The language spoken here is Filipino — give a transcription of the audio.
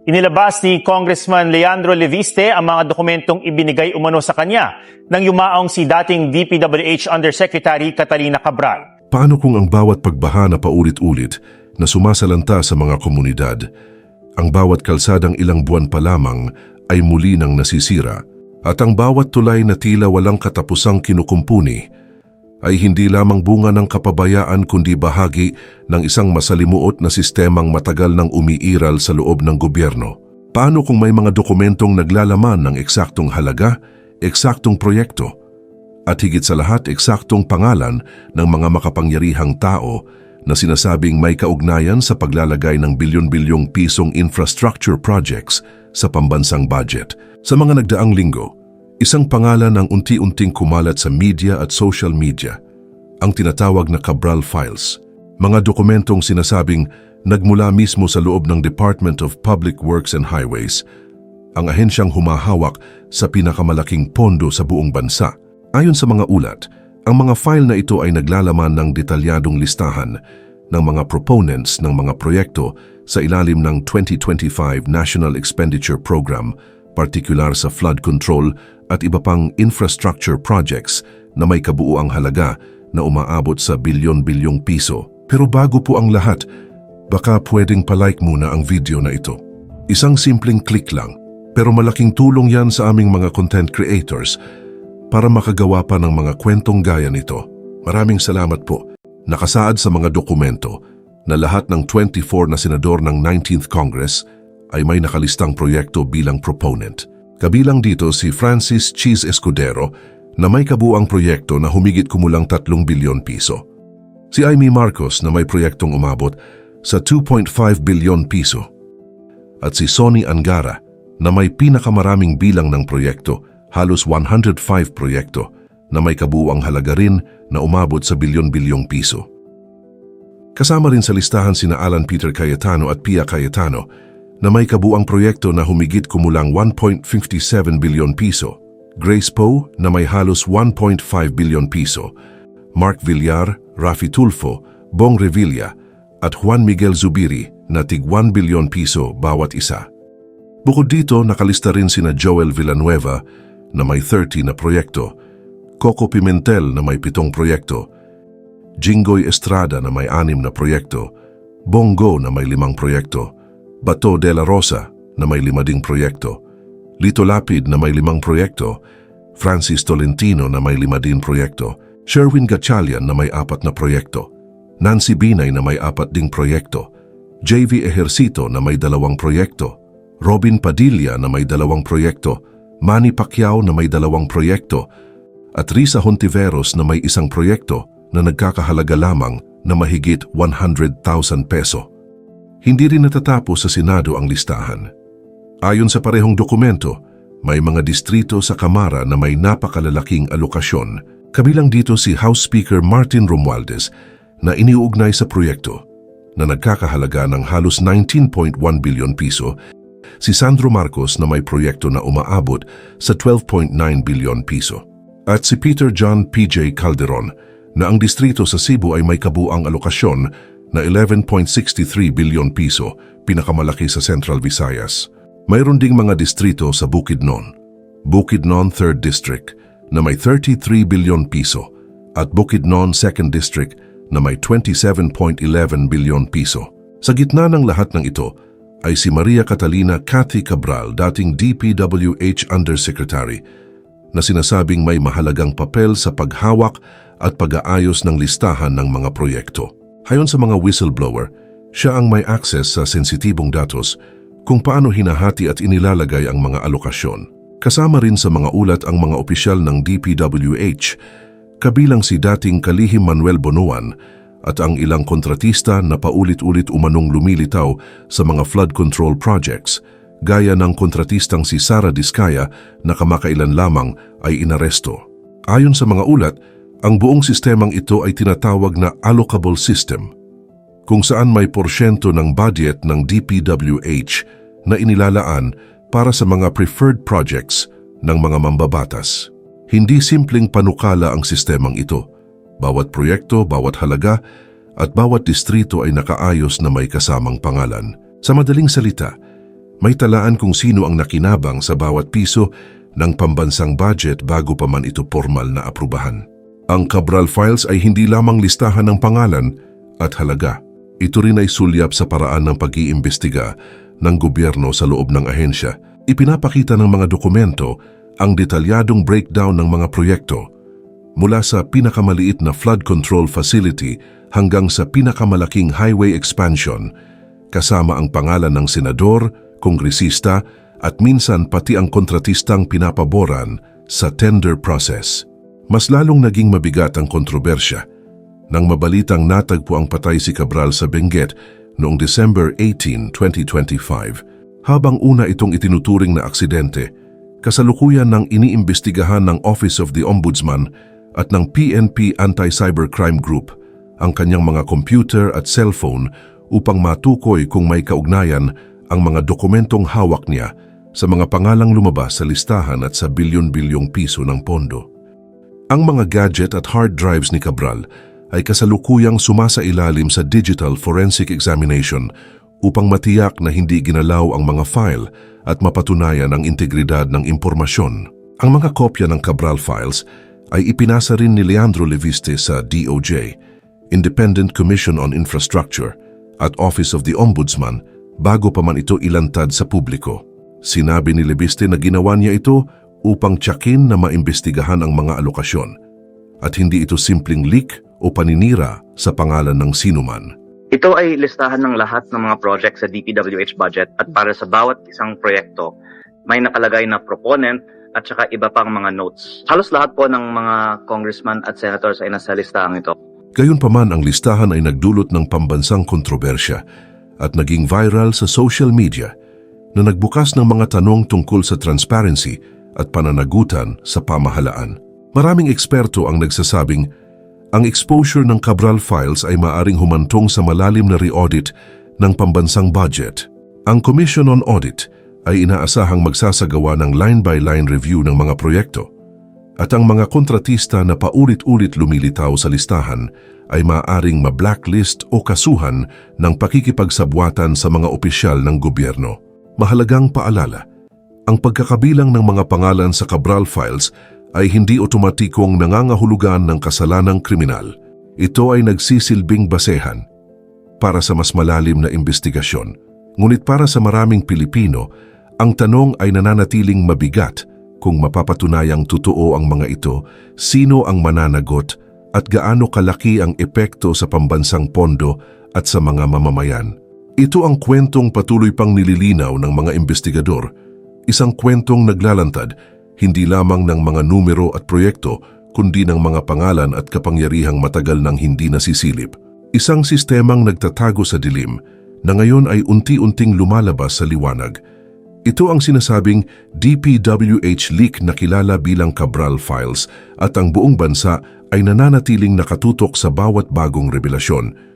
Inilabas ni Congressman Leandro Leviste ang mga dokumentong ibinigay umano sa kanya nang yumaong si dating DPWH Undersecretary Catalina Cabral. Paano kung ang bawat pagbaha na paulit-ulit na sumasalanta sa mga komunidad, ang bawat kalsadang ilang buwan pa lamang ay muli nang nasisira, at ang bawat tulay na tila walang katapusang kinukumpuni ay hindi lamang bunga ng kapabayaan kundi bahagi ng isang masalimuot na sistemang matagal nang umiiral sa loob ng gobyerno? Paano kung may mga dokumentong naglalaman ng eksaktong halaga, eksaktong proyekto, at higit sa lahat eksaktong pangalan ng mga makapangyarihang tao na sinasabing may kaugnayan sa paglalagay ng bilyon-bilyong pisong infrastructure projects sa pambansang budget? Sa mga nagdaang linggo, isang pangalan ang unti-unting kumalat sa media at social media, ang tinatawag na Cabral Files. Mga dokumentong sinasabing nagmula mismo sa loob ng Department of Public Works and Highways, ang ahensyang humahawak sa pinakamalaking pondo sa buong bansa. Ayon sa mga ulat, ang mga file na ito ay naglalaman ng detalyadong listahan ng mga proponents ng mga proyekto sa ilalim ng 2025 National Expenditure Program, partikular sa flood control at iba pang infrastructure projects na may kabuuang halaga na umaabot sa bilyon-bilyong piso. Pero bago po ang lahat, baka pwedeng palike muna ang video na ito. Isang simpleng click lang, pero malaking tulong yan sa aming mga content creators para makagawa pa ng mga kwentong gaya nito. Maraming salamat po. Nakasaad sa mga dokumento na lahat ng 24 na senador ng 19th Congress ay may nakalistang proyekto bilang proponent. Kabilang dito si Francis Cheese Escudero na may kabuuang proyekto na humigit kumulang 3 bilyon piso. Si Amy Marcos na may proyektong umabot sa 2.5 bilyon piso. At si Sonny Angara na may pinakamaraming bilang ng proyekto, halos 105 proyekto na may kabuuang halaga rin na umabot sa bilyon-bilyong piso. Kasama rin sa listahan sina Alan Peter Cayetano at Pia Cayetano na may kabuang proyekto na humigit kumulang 1.57 bilyon piso, Grace Poe na may halos 1.5 bilyon piso, Mark Villar, Rafi Tulfo, Bong Revilla at Juan Miguel Zubiri na tig 1 bilyon piso bawat isa. Bukod dito, nakalista rin sina Joel Villanueva na may 30 na proyekto, Coco Pimentel na may 7 proyekto, Jinggoy Estrada na may 6 na proyekto, Bongo na may 5 proyekto, Bato de la Rosa na may 5 ding proyekto, Lito Lapid na may 5 proyekto, Francis Tolentino na may 5 din proyekto, Sherwin Gatchalian na may 4 na proyekto, Nancy Binay na may 4 ding proyekto, JV Ejercito na may 2 proyekto, Robin Padilla na may 2 proyekto, Manny Pacquiao na may 2 proyekto, at Risa Hontiveros na may 1 proyekto na nagkakahalaga lamang na mahigit 100,000 peso. Hindi rin natatapos sa Senado ang listahan. Ayon sa parehong dokumento, may mga distrito sa Kamara na may napakalalaking alokasyon. Kabilang dito si House Speaker Martin Romualdez na iniuugnay sa proyekto na nagkakahalaga ng halos 19.1 bilyon piso, si Sandro Marcos na may proyekto na umaabot sa 12.9 bilyon piso, at si Peter John P.J. Calderon na ang distrito sa Cebu ay may kabuang alokasyon na 11.63 bilyon piso, pinakamalaki sa Central Visayas. Mayroon ding mga distrito sa Bukidnon, 3rd District na may 33 bilyon piso at Bukidnon 2nd District na may 27.11 bilyon piso. Sa gitna ng lahat ng ito ay si Maria Catalina Cathy Cabral, dating DPWH Undersecretary, na sinasabing may mahalagang papel sa paghawak at pag-aayos ng listahan ng mga proyekto. Ayon sa mga whistleblower, siya ang may access sa sensitibong datos kung paano hinahati at inilalagay ang mga alokasyon. Kasama rin sa mga ulat ang mga opisyal ng DPWH, kabilang si dating Kalihim Manuel Bonoan at ang ilang kontratista na paulit-ulit umanong lumilitaw sa mga flood control projects, gaya ng kontratistang si Sara Diskaya na kamakailan lamang ay inaresto. Ayon sa mga ulat, ang buong sistemang ito ay tinatawag na allocable system, kung saan may porsyento ng budget ng DPWH na inilalaan para sa mga preferred projects ng mga mambabatas. Hindi simpleng panukala ang sistemang ito. Bawat proyekto, bawat halaga, at bawat distrito ay nakaayos na may kasamang pangalan. Sa madaling salita, May talaan kung sino ang nakinabang sa bawat piso ng pambansang budget bago pa man ito formal na aprubahan. Ang Cabral Files ay hindi lamang listahan ng pangalan at halaga. Ito rin ay sulyap sa paraan ng pag-iimbestiga ng gobyerno sa loob ng ahensya. Ipinapakita ng mga dokumento ang detalyadong breakdown ng mga proyekto mula sa pinakamaliit na flood control facility hanggang sa pinakamalaking highway expansion, kasama ang pangalan ng senador, kongresista at minsan pati ang kontratistang pinapaboran sa tender process. Mas lalong naging mabigat ang kontrobersya nang mabalitang natagpo ang patay si Cabral sa Benguet noong December 18, 2025. Habang una itong itinuturing na aksidente, kasalukuyan ng iniimbestigahan ng Office of the Ombudsman at ng PNP Anti-Cybercrime Group ang kanyang mga computer at cellphone upang matukoy kung may kaugnayan ang mga dokumentong hawak niya sa mga pangalang lumabas sa listahan at sa bilyon-bilyong piso ng pondo. Ang mga gadget at hard drives ni Cabral ay kasalukuyang sumasailalim sa digital forensic examination upang matiyak na hindi ginalaw ang mga file at mapatunayan ang integridad ng impormasyon. Ang mga kopya ng Cabral Files ay ipinasa rin ni Leandro Leviste sa DOJ, Independent Commission on Infrastructure at Office of the Ombudsman bago pa man ito ilantad sa publiko. Sinabi ni Leviste na ginawa niya ito upang tiyakin na maimbestigahan ang mga alokasyon at hindi ito simpleng leak o paninira sa pangalan ng sinuman. Ito ay listahan ng lahat ng mga project sa DPWH budget at para sa bawat isang proyekto, may nakalagay na proponent at saka iba pang mga notes. Halos lahat po ng mga congressman at senators ay nasa listahan ito. Gayunpaman, ang listahan ay nagdulot ng pambansang kontrobersya at naging viral sa social media na nagbukas ng mga tanong tungkol sa transparency at pananagutan sa pamahalaan. Maraming eksperto ang nagsasabing ang exposure ng Cabral Files ay maaring humantong sa malalim na re-audit ng pambansang budget. Ang Commission on Audit ay inaasahang magsasagawa ng line-by-line review ng mga proyekto at ang mga kontratista na paulit-ulit lumilitaw sa listahan ay maaaring ma-blacklist o kasuhan ng pakikipagsabwatan sa mga opisyal ng gobyerno. Mahalagang paalala, ang pagkakabilang ng mga pangalan sa Cabral Files ay hindi otomatikong nangangahulugan ng kasalanang kriminal. Ito ay nagsisilbing basehan para sa mas malalim na investigasyon. Ngunit para sa maraming Pilipino, ang tanong ay nananatiling mabigat kung mapapatunayang totoo ang mga ito, sino ang mananagot at gaano kalaki ang epekto sa pambansang pondo at sa mga mamamayan. Ito ang kwentong patuloy pang nililinaw ng mga investigador, isang kwentong naglalantad hindi lamang ng mga numero at proyekto, kundi ng mga pangalan at kapangyarihang matagal nang hindi nasisilip. Isang sistemang nagtatago sa dilim na ngayon ay unti-unting lumalabas sa liwanag. Ito ang sinasabing DPWH leak na kilala bilang Cabral Files at ang buong bansa ay nananatiling nakatutok sa bawat bagong revelasyon.